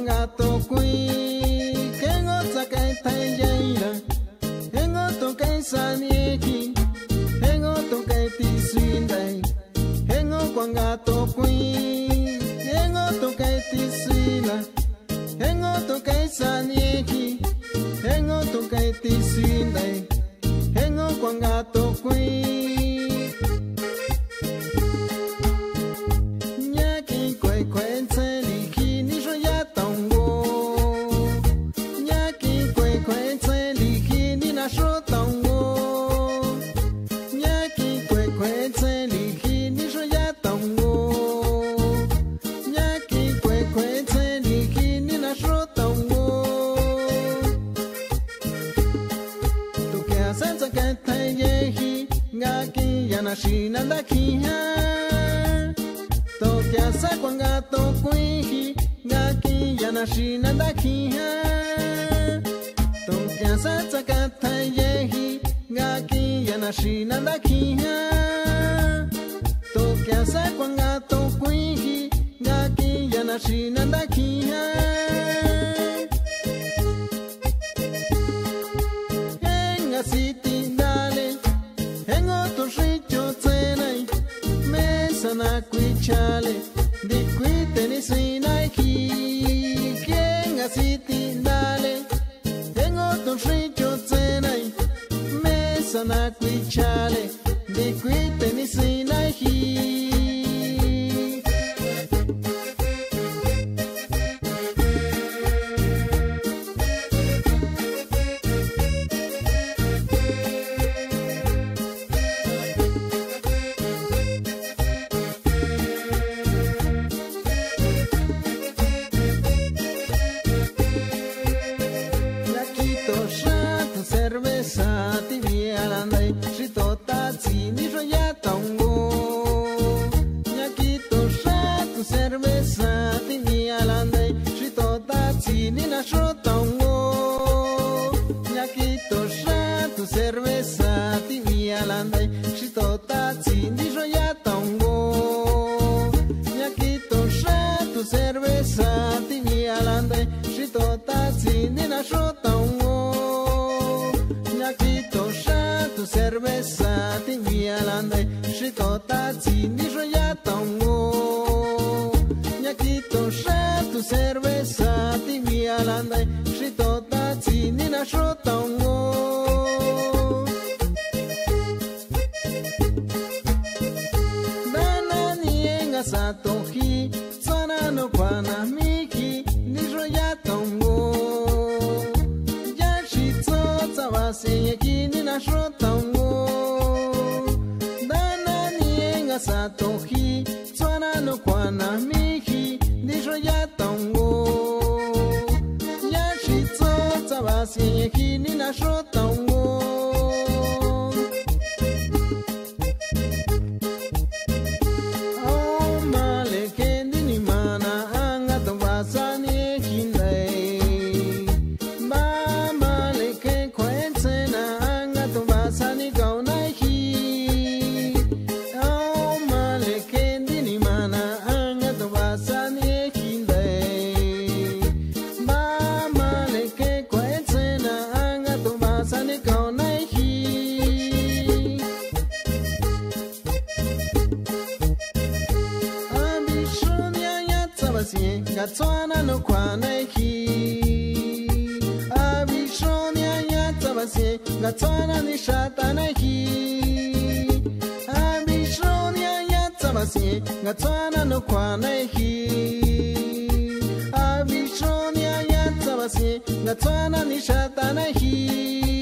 gato kui kengo sakai tayira hengo to kai sanieki hengo to kai tisindai hengo gato kui hengo to kai tisila hengo to kai sanieki hengo to kai tisindai hengo gato kui Shinanda kiha toke asa kwa gato kuihi ngaki yana shinanda kiha toke asa tsakata yehi ngaki yana shinanda kiha toke asa kwa gato kuihi ngaki yana shinanda kiha henga siti dale hengo to na kuichale di kuite ni sinaiki kenga siti dale tengo ton richo tsenai mesa na kuichale di kuite ni sinaiki Ngatswana ni shatana hi